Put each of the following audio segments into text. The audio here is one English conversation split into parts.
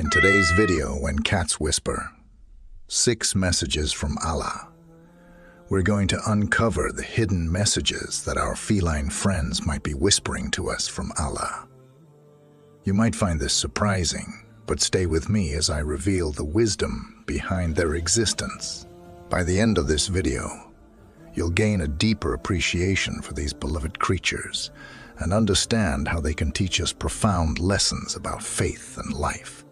In today's video, When Cats Whisper, 6 messages from Allah. We're going to uncover the hidden messages that our feline friends might be whispering to us from Allah. You might find this surprising, but stay with me as I reveal the wisdom behind their existence. By the end of this video, you'll gain a deeper appreciation for these beloved creatures and understand how they can teach us profound lessons about faith and life.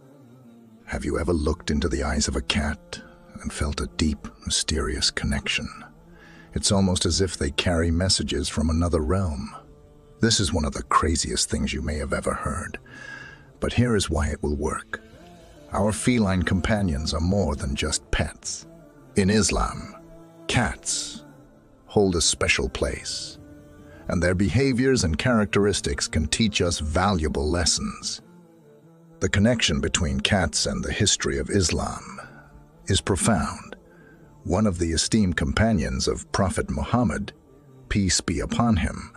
Have you ever looked into the eyes of a cat and felt a deep, mysterious connection? It's almost as if they carry messages from another realm. This is one of the craziest things you may have ever heard, but here is why it will work. Our feline companions are more than just pets. In Islam, cats hold a special place, and their behaviors and characteristics can teach us valuable lessons. The connection between cats and the history of Islam is profound. One of the esteemed companions of Prophet Muhammad, peace be upon him,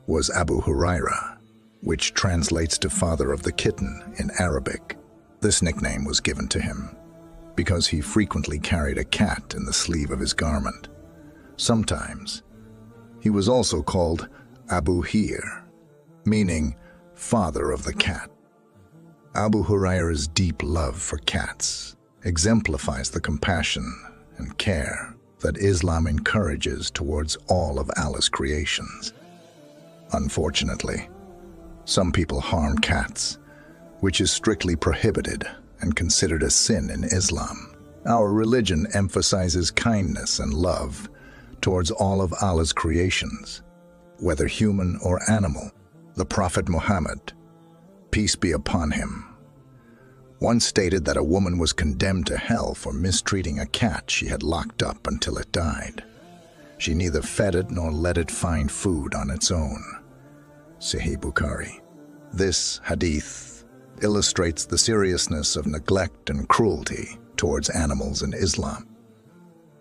was Abu Huraira, which translates to father of the kitten in Arabic. This nickname was given to him because he frequently carried a cat in the sleeve of his garment. Sometimes he was also called Abu Hir, meaning father of the cat. Abu Huraira's deep love for cats exemplifies the compassion and care that Islam encourages towards all of Allah's creations. Unfortunately, some people harm cats, which is strictly prohibited and considered a sin in Islam. Our religion emphasizes kindness and love towards all of Allah's creations, whether human or animal. The Prophet Muhammad, peace be upon him, once stated that a woman was condemned to hell for mistreating a cat she had locked up until it died. She neither fed it nor let it find food on its own. Sahih Bukhari. This hadith illustrates the seriousness of neglect and cruelty towards animals in Islam.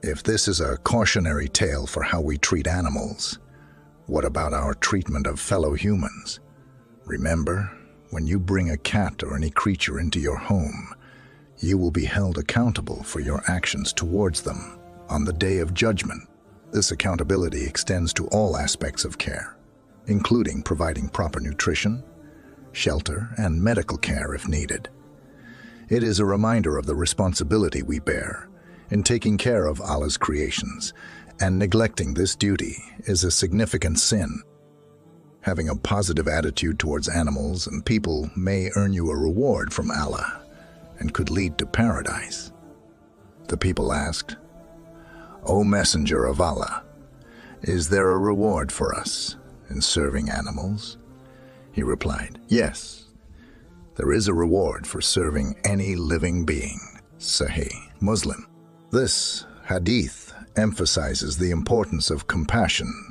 If this is a cautionary tale for how we treat animals, what about our treatment of fellow humans? Remember, when you bring a cat or any creature into your home, you will be held accountable for your actions towards them on the day of judgment. This accountability extends to all aspects of care, including providing proper nutrition, shelter, and medical care if needed. It is a reminder of the responsibility we bear in taking care of Allah's creations, and neglecting this duty is a significant sin. Having a positive attitude towards animals and people may earn you a reward from Allah and could lead to paradise. The people asked, "O Messenger of Allah, is there a reward for us in serving animals?" He replied, "Yes, there is a reward for serving any living being." Sahih Muslim. This hadith emphasizes the importance of compassion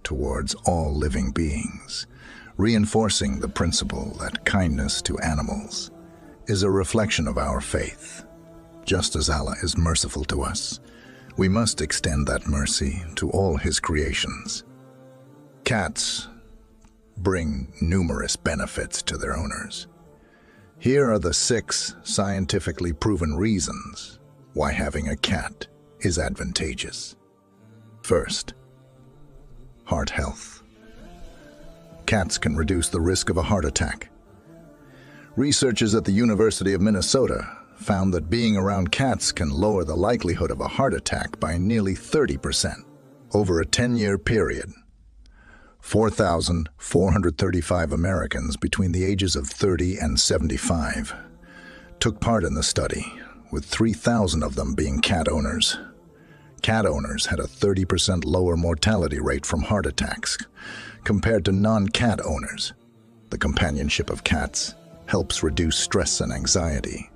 towards all living beings, reinforcing the principle that kindness to animals is a reflection of our faith. Just as Allah is merciful to us, we must extend that mercy to all His creations. Cats bring numerous benefits to their owners. Here are the 6 scientifically proven reasons why having a cat is advantageous. First, heart health. Cats can reduce the risk of a heart attack. Researchers at the University of Minnesota found that being around cats can lower the likelihood of a heart attack by nearly 30%. Over a 10-year period, 4,435 Americans between the ages of 30 and 75 took part in the study, with 3,000 of them being cat owners. Cat owners had a 30% lower mortality rate from heart attacks compared to non-cat owners. The companionship of cats helps reduce stress and anxiety,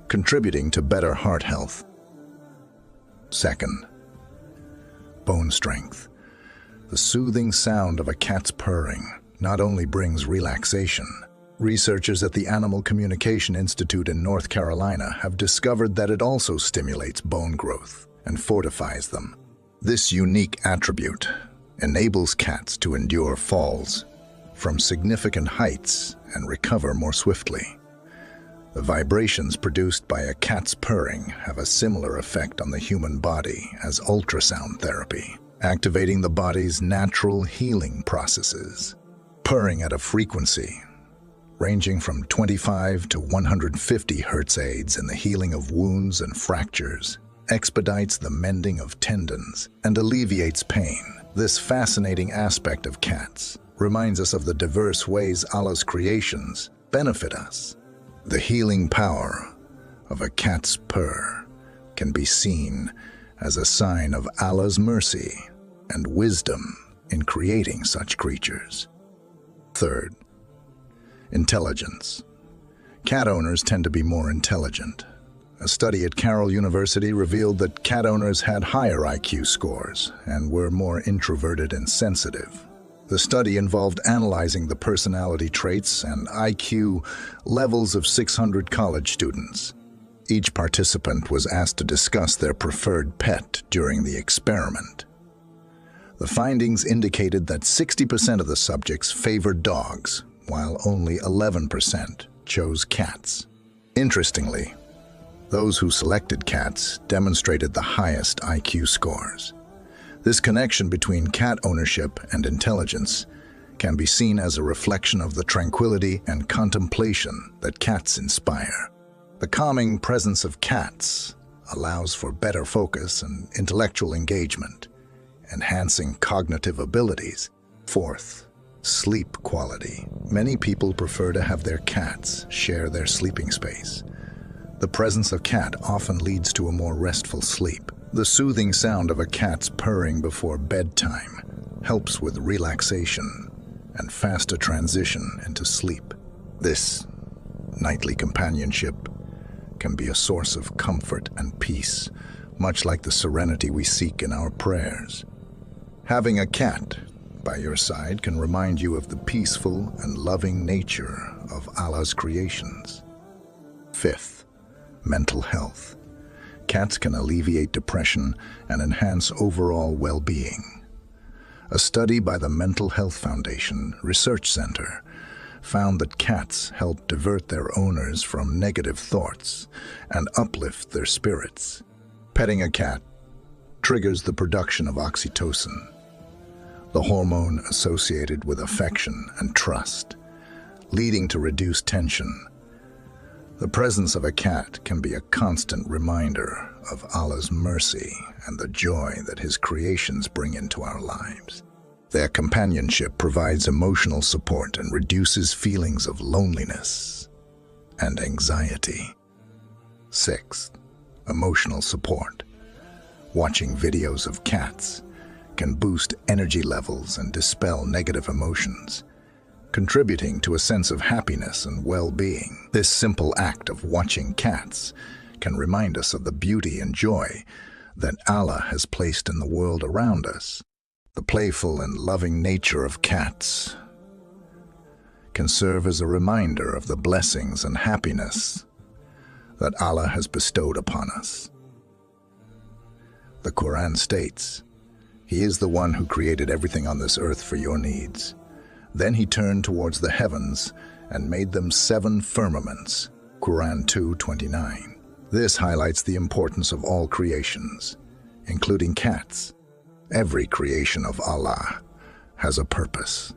contributing to better heart health. Second, bone strength. The soothing sound of a cat's purring not only brings relaxation. Researchers at the Animal Communication Institute in North Carolina have discovered that it also stimulates bone growth and fortifies them. This unique attribute enables cats to endure falls from significant heights and recover more swiftly. The vibrations produced by a cat's purring have a similar effect on the human body as ultrasound therapy, activating the body's natural healing processes. Purring at a frequency ranging from 25 to 150 Hz aids in the healing of wounds and fractures, expedites the mending of tendons, and alleviates pain. This fascinating aspect of cats reminds us of the diverse ways Allah's creations benefit us. The healing power of a cat's purr can be seen as a sign of Allah's mercy and wisdom in creating such creatures. Third, intelligence. Cat owners tend to be more intelligent. A study at Carroll University revealed that cat owners had higher IQ scores and were more introverted and sensitive. The study involved analyzing the personality traits and IQ levels of 600 college students. Each participant was asked to discuss their preferred pet during the experiment. The findings indicated that 60% of the subjects favored dogs, while only 11% chose cats. Interestingly, those who selected cats demonstrated the highest IQ scores. This connection between cat ownership and intelligence can be seen as a reflection of the tranquility and contemplation that cats inspire. The calming presence of cats allows for better focus and intellectual engagement, enhancing cognitive abilities. Fourth, sleep quality. Many people prefer to have their cats share their sleeping space. The presence of cat often leads to a more restful sleep. The soothing sound of a cat's purring before bedtime helps with relaxation and faster transition into sleep. This nightly companionship can be a source of comfort and peace, much like the serenity we seek in our prayers. Having a cat by your side can remind you of the peaceful and loving nature of Allah's creations. Fifth, mental health. Cats can alleviate depression and enhance overall well-being. A study by the Mental Health Foundation Research Center found that cats help divert their owners from negative thoughts and uplift their spirits. Petting a cat triggers the production of oxytocin, the hormone associated with affection and trust, leading to reduced tension. The presence of a cat can be a constant reminder of Allah's mercy and the joy that His creations bring into our lives. Their companionship provides emotional support and reduces feelings of loneliness and anxiety. Sixth, emotional support. Watching videos of cats can boost energy levels and dispel negative emotions, contributing to a sense of happiness and well-being. This simple act of watching cats can remind us of the beauty and joy that Allah has placed in the world around us. The playful and loving nature of cats can serve as a reminder of the blessings and happiness that Allah has bestowed upon us. The Quran states, "He is the one who created everything on this earth for your needs. Then He turned towards the heavens and made them 7 firmaments." Quran 2:29. This highlights the importance of all creations, including cats. Every creation of Allah has a purpose,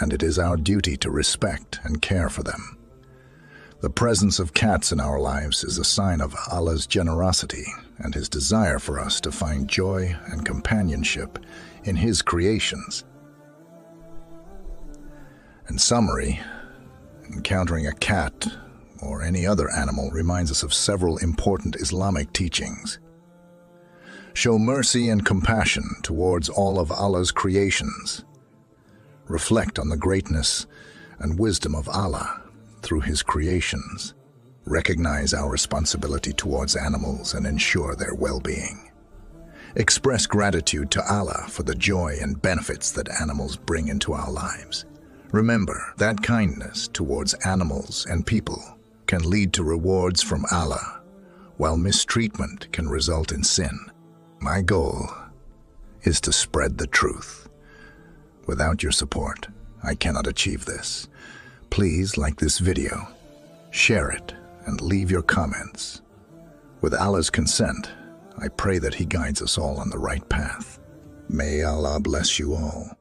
and it is our duty to respect and care for them. The presence of cats in our lives is a sign of Allah's generosity and His desire for us to find joy and companionship in His creations. In summary, encountering a cat or any other animal reminds us of several important Islamic teachings. Show mercy and compassion towards all of Allah's creations. Reflect on the greatness and wisdom of Allah through His creations. Recognize our responsibility towards animals and ensure their well-being. Express gratitude to Allah for the joy and benefits that animals bring into our lives. Remember that kindness towards animals and people can lead to rewards from Allah, while mistreatment can result in sin. My goal is to spread the truth. Without your support, I cannot achieve this. Please like this video, share it, and leave your comments. With Allah's consent, I pray that He guides us all on the right path. May Allah bless you all.